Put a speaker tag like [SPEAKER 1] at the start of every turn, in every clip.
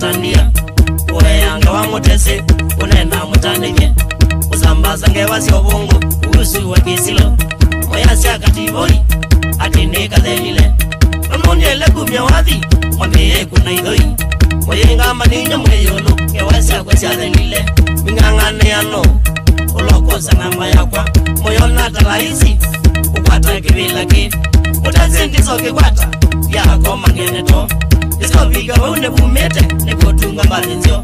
[SPEAKER 1] matandia Uweanga wa mutesi Unena mutanike Usambaza ngewa sio bungu Usu wa kisilo Moyasi akativoi Atinika dhelile Mwenye kumya wathi Mwambie kuna idhoi Mwenga maninyo mweyolo Ngewasa kwa siadhelile Mingangane ano Ulokosa namba yakwa Moyona talaisi Ukwata kivila ki Utazinti soke kwata Yako mangene to Isko viga waune kumete Nikotunga mbalinzio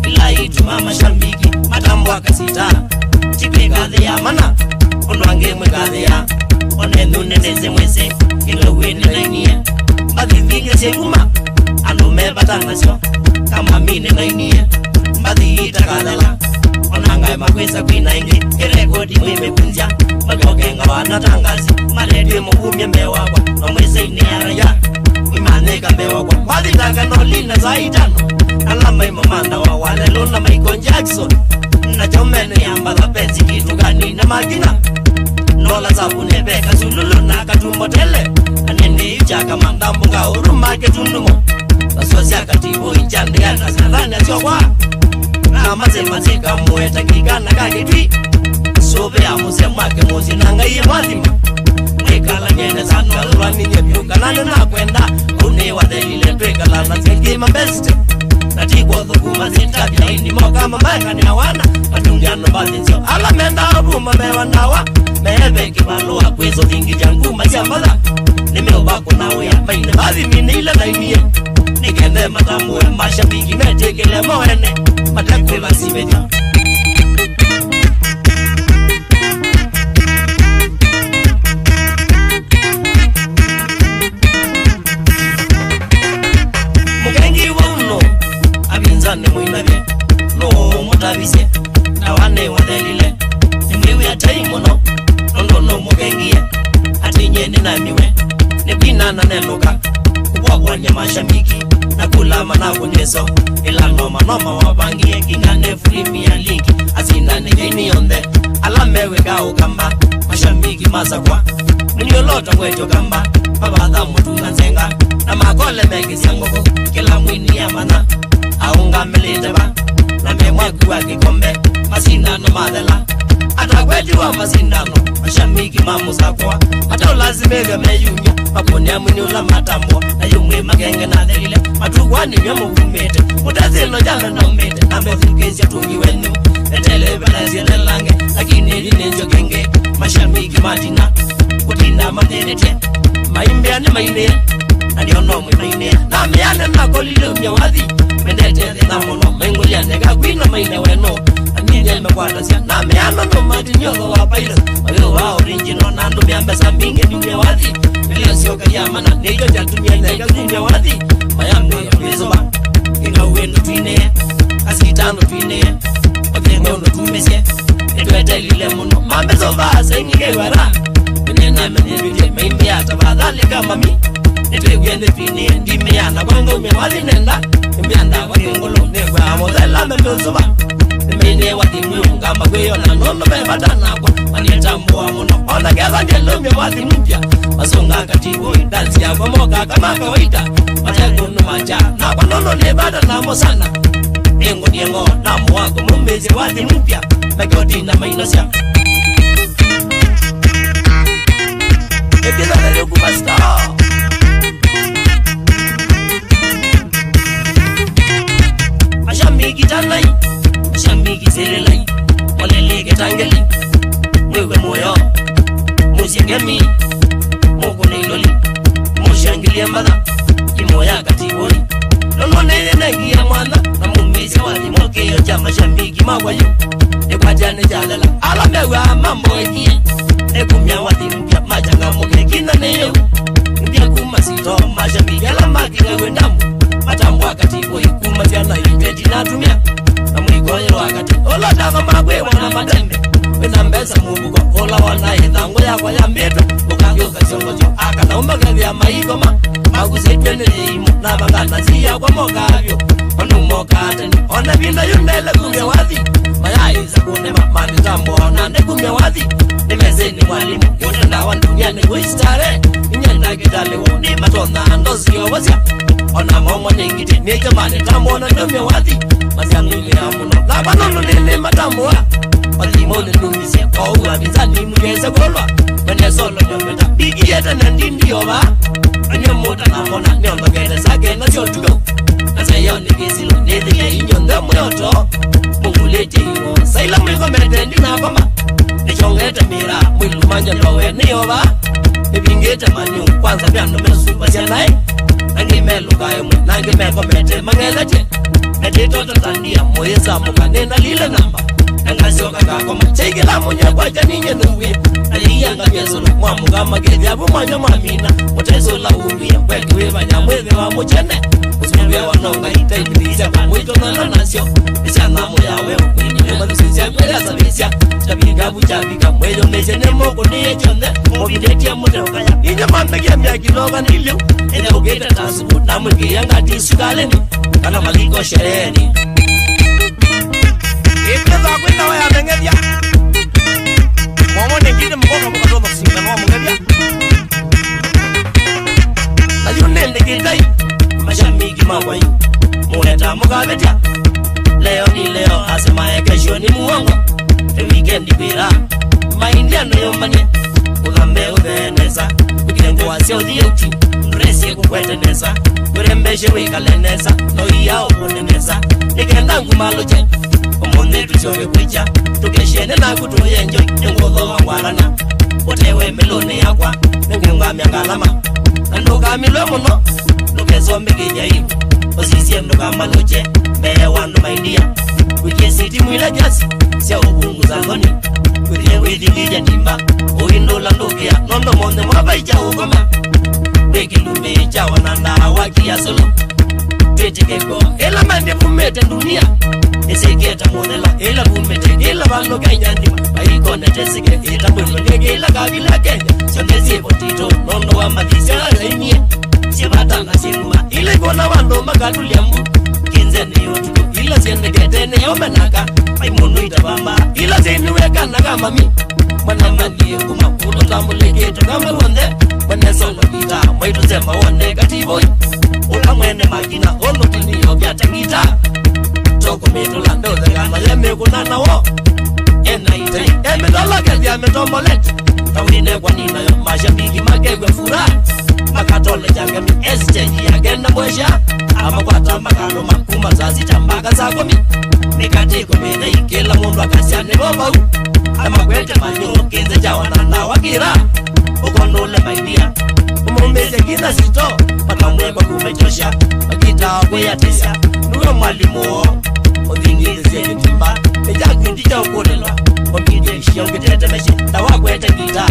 [SPEAKER 1] Ila itu mama shambiki Matambo wakasita Chipe kathi ya mana Unwange mwe kathi ya Onendu neneze mwese Ingewe nilainie Mbathi vinge senguma Anume batangasyo Kama mine nainie Mbathi itakadhala Onangai makwesa kwina ingi Kirekodi mwime kunja Magokenga wanatangazi Maledi mukumye mewakwa Nomwese inearaya Imaneka mewakwa Wadhitaka nolina zaitano Alama imamanda wa wale luna Michael Jackson Na chomene yambala pensi kitu gani na magina Nola sabune beka sululu na katumotele Anende ichaka mandambu nga uruma ketundumo Basosia katibu inchande ya nasadhani asio kwa Nama semazika mueta kigana kakitwi Sobe ya musemake muzi nanga iye mazima Mwekala nyene sanu alwa ninye biuka nane na kwenda Une wadhelile tweka lana zingima beste Natikwa thukuma zitabi na ini moka mamaka ni awana Matungiano bazinzio ala menda aruma mewa nawa Mehebe kibalua kwezo vingi janguma siambala Nimeubako na uya maine bazi minile na inie Nikende matamuwe mashabiki metekele moene Matakula simedia Mugengi wauno Abinzane muinabye No mutabise Na wane wadelile Nimewe ataimono Nondono mugengie Atinye ninamiwe Nibina nanenuka Kubwagwa nye mashabiki Nakula managu neso Ilano manoma wabangie Kingane frimi ya linki Asina nejeni yonde Alamewe gao kamba Mashabiki masakwa Mniolota kwecho kamba Babadha mutunga nzenga Na makole mengi siangoko Kila mwini ya mana Aunga meliteba Na memwaku wa kikombe Masindano madela Ata kweju wa masindano Mashabiki mamusakwa Ata ulazimega meyunya Makoni ya mniula matambo Na yumwe magenge na dhelile Matukwani myamu kumete Mutazilo jala na umete Na mefukezi ya tungi wenu Etele balazi ya lelange Lakini linenjo genge Mashabiki matina Kutina manerete Maimbea ni maine Nadiono mwe maine Na miyane na kolilo myawazi Mendete na mono Mengulia nega kwina maine weno Anginye mekwata siya Na miyano no matinyogo wapailo Wayo wa original Nando miyambesa minge ni myawazi Milio sioka yamana Nejo jatumia nega kwina wazi Mayamne ya mwezoba Inga uwenu twine Asitano twine Wakenga uno tumesye Netwete lile muno Mambezo vasa ingige wara Menena menebide Meimbe hata vadhale kama mi Netwe uende twine Ndime yana Kwango umewazi nenda Mbianda wakengolo Negwa amodela membezoba Mene wadi mwunga Magweyo na nono mebatana kwa Manietambua muno Ona geza ngelo mewazi mpya Masonga katibu Dansi ya kwa moka kama kawaida Matekunu maja Na kwa nono nebada na mosana Nengo niengo na mwako Mumbezi wazi mpya Megoti na mainosya Ekida leo kubasta Mashambiki tanai Mashambiki serelai Walelege tangeli Mwewe moyo Musiengemi Mokone iloli Mushangilia mada Imoya katiboli Nono nene nengia mwana Na mumbezi wazi mokeyo Chama shambiki mawayo Ekwajane jalala Alamewe mambo ekie Ekumya wazi mpya Majanga moke kina neyo Mpya kumasito Mashambiki alamaki wewe ndamu Matambu wakati Ikuma ziana ilipeti natumia Na mwikoyo wakati Ola daga magwe wana matembe Wena mbesa mubuko Ola wana idhango ya kwa ya mbeto Ukagyoka siongojo Aka na umbaga vya maigoma Magusetwene imo Na bangana siya kwa moka avyo Onu moka ateni Ona vinda yundele kumye wazi Mayai za kunema Mani tambo Onande kumye wazi Nimezeni mwalimu Yote ndawa ndunyane kuistare Inyenda kitale Ni matona Ndozi yo wazia ona momo ningite ne jamani tambona ndombe wati masangile amuno la banono nene matamwa olimo le lumisi ko ubinzani mugeza golwa bane solo nyometa bigiyeta nandindi yoba anyomota namona nyondo gele sake na jotugo asayo nikisilo nedile inyonda moto mungulete yo saila mwiko metendi na bama nishongeta mira mwilu manja lowe ni yoba ebingeta manyu kwanza byando mesupa janai angimelo kayo nangimeko mete mangelaje edito tandia moyeza mukanena lile namba angasoka kako machegela munya kwa janinye nuwe aliyanga byezulu mwamu kama gedyabu manya mamina mutezo la umia kwekwe banyamweze wa muchene usumbe wanonga itaibiriza mwito na nasyo isana moyawe kwenye madusizya kwela sabisya tabiga bujabiga mweyo mejene moko niye chonde mobidetia muteoka ya inya mamege mya kiloga nilyo ene ugeta tasubu na mwege yanga tisukaleni kana maliko shereni Ikeza kwenda waya mengedia Momo nengine mkoka mkatono kusinga nwa mwengedia na yune ndekitai Mashamiki mawayu Mweta mukabetia Leo ni leo asemaye kesho ni muongo The weekend pira Maindiano yombane Ugambe uveneza Ukilengu wasio dhiuti Mresi kukweteneza Urembeshe wikaleneza Noia uponeneza Nikenda ngumaloche Omonde tuchoke kwicha Tukeshene na kutuyenjo Nengodho wangwarana Utewe melone yakwa Nengunga miangalama Nanduka milwe muno Nukezombe kijayibu Osisi enduka maloche Meye wanu maindia Kukie siti mwila jasi Sia ubungu zangoni Kurie widi kija timba Uindola ndukia Nondo monde mwaba ija ugoma Weki lume ija wananda wakia solo Twete keko Ela mande pumete dunia Eseketa monela Ela pumete Ela vano kanyandima Aikone tesike Ita mwelo nege Ela kabila kenya Sondezi potito Nondo wa madisya Reimie Sibatana singuma Ile kona wando makadulia mbu Kinzene yotuko Ila siende ketene yomenaka Maimunu itabamba Ila sinuweka naka mami Mwanamani kuma Ulo tambuleketa kama wonde Mwane solo kita Mwaitu sema wonde katiboi Ula mwene magina Olo tini yobyata kita Toko meto landoze Kama leme kunana wo Ena ite Eme dola kezi ya metombolet Kawine kwa nina yo Mashabiki magegwe fura Makatole jangemi Esiteji ya genda mwesha Ama kwa tambakano makuma Zazi tambaka zakomi Nikatiko mene ikela mundu akasiane boba Ama kwete manyo Kinze jawanana wakira Ukondole maidia Umumeze kina sito Makamwekwa kumechosha Makita kweya tisa Nuwe mwalimu Odhingize timba Ejaku ndija ukolelwa Wakide shia ukitete meshe Tawa kwete kita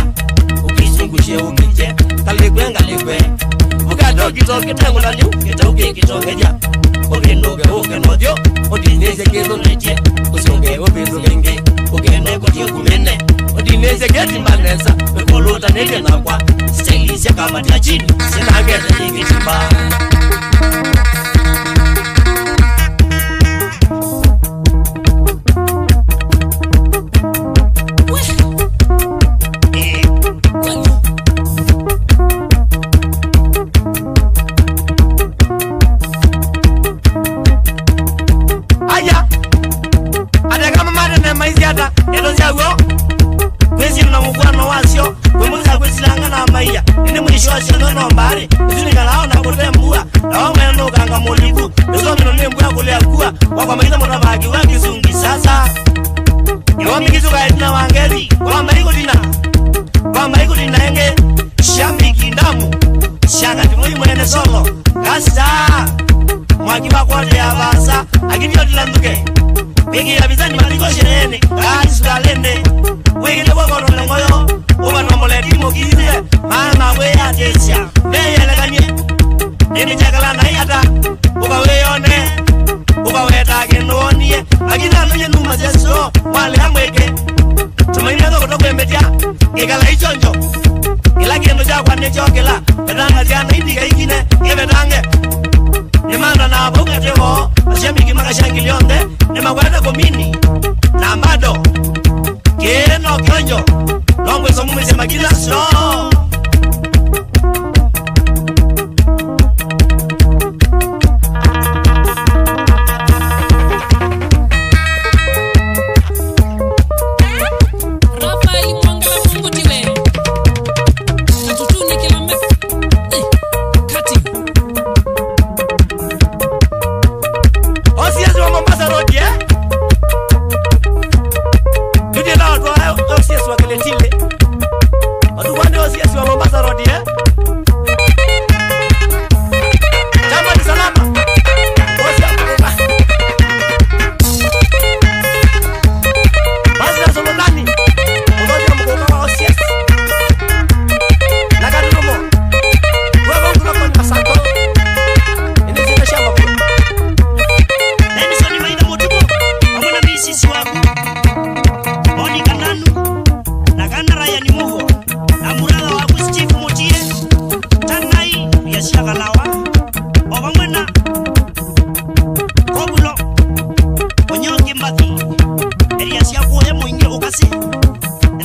[SPEAKER 1] Ukisungushe ukije Kalegwe ngalegwe Ukato kitoke tengula liu Kitauke kitoke ja Ukindoke uke nodyo Odineze kizo leche Usunge ubizu genge Ukene kutie kumene Odineze geti mbaneza Wekoluta nege na kwa Stelisi kama tajini Sina gete ligi timba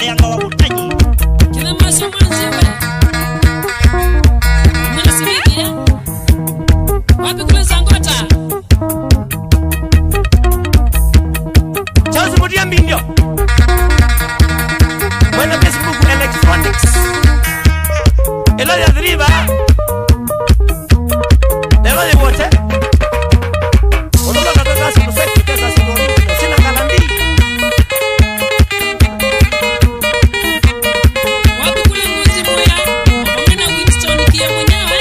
[SPEAKER 1] yanga wa butanyi
[SPEAKER 2] kila maso manziwe mwana sibidia wapi kule Zangota
[SPEAKER 1] Charles Mudia Mbindio Mwana Facebook Electronics Elo ya driba Elo ya wote Onola kataka sikuseki kesa sikoni Sina kalandi
[SPEAKER 2] wapi kule Ngozi Moya wamena Winston kia mwenyewe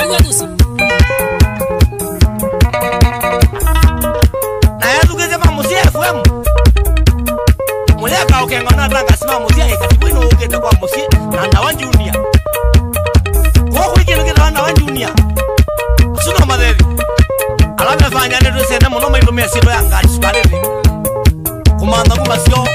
[SPEAKER 2] Uwa gusa
[SPEAKER 1] na ya tugeze pa Musia FM Muleka ukengona tanga sima Musia ikatibu ino ugete kwa Musia na ndawa junior kwa kuikino kita ndawa junior suna madheri alame fanya netu sena muno maito mesido ya ngati siparete kumanda kubasio